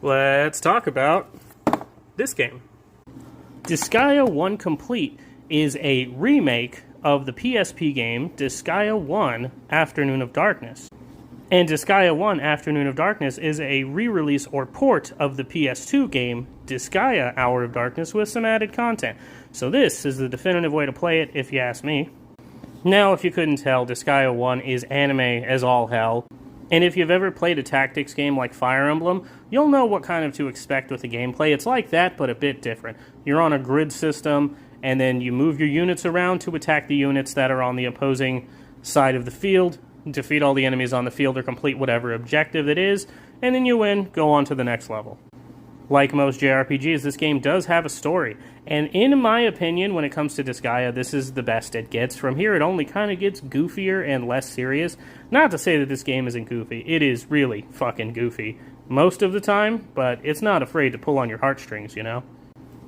Let's talk about this game. Disgaea 1 Complete is a remake of the PSP game Disgaea 1 Afternoon of Darkness. And Disgaea 1 Afternoon of Darkness is a re-release or port of the PS2 game Disgaea Hour of Darkness with some added content. So this is the definitive way to play it, if you ask me. Now, if you couldn't tell, Disgaea 1 is anime as all hell. And if you've ever played a tactics game like Fire Emblem, you'll know what kind of to expect with the gameplay. It's like that, but a bit different. You're on a grid system, and then you move your units around to attack the units that are on the opposing side of the field, defeat all the enemies on the field or complete whatever objective it is, and then you win, go on to the next level. Like most JRPGs, this game does have a story, and in my opinion, when it comes to Disgaea, this is the best it gets. From here, it only kind of gets goofier and less serious. Not to say that this game isn't goofy. It is really fucking goofy most of the time, but it's not afraid to pull on your heartstrings, you know?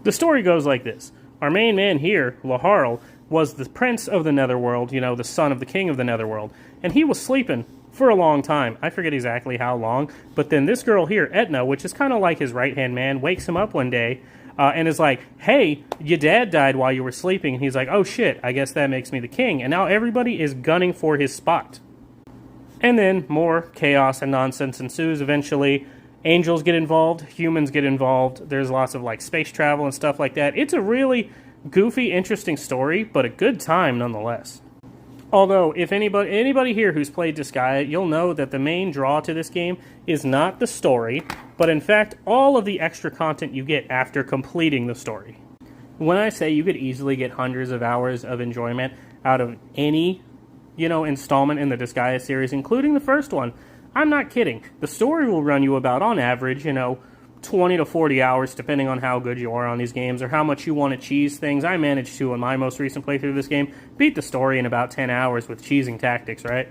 The story goes like this. Our main man here, Laharl, was the prince of the Netherworld, you know, the son of the king of the Netherworld, and he was sleeping for a long time. I forget exactly how long, but then this girl here, Etna, which is kind of like his right-hand man, wakes him up one day and is like, hey, your dad died while you were sleeping. And he's like, oh shit, I guess that makes me the king. And now everybody is gunning for his spot. And then more chaos and nonsense ensues. Eventually, angels get involved, humans get involved. There's lots of like space travel and stuff like that. It's a really goofy, interesting story, but a good time nonetheless. Although, if anybody here who's played Disgaea, you'll know that the main draw to this game is not the story, but in fact, all of the extra content you get after completing the story. When I say you could easily get hundreds of hours of enjoyment out of any, installment in the Disgaea series, including the first one, I'm not kidding. The story will run you about, on average, 20 to 40 hours, depending on how good you are on these games or how much you want to cheese things. I managed to, in my most recent playthrough of this game, beat the story in about 10 hours with cheesing tactics, right?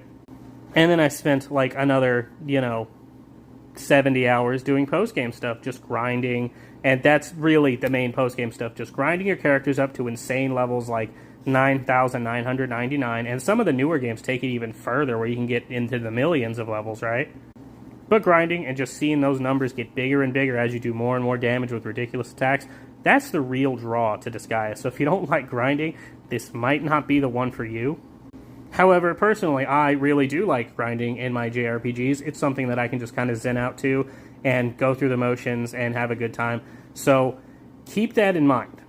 And then I spent, like, another, 70 hours doing post-game stuff, just grinding. And that's really the main post-game stuff, just grinding your characters up to insane levels like 9,999. And some of the newer games take it even further, where you can get into the millions of levels, right? But grinding and just seeing those numbers get bigger and bigger as you do more and more damage with ridiculous attacks, that's the real draw to Disgaea. So if you don't like grinding, this might not be the one for you. However, personally, I really do like grinding in my JRPGs. It's something that I can just kind of zen out to and go through the motions and have a good time. So keep that in mind.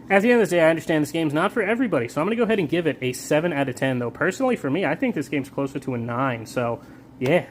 At the end of the day, I understand this game's not for everybody, so I'm going to go ahead and give it a 7 out of 10. Though personally, for me, I think this game's closer to a 9. So, yeah.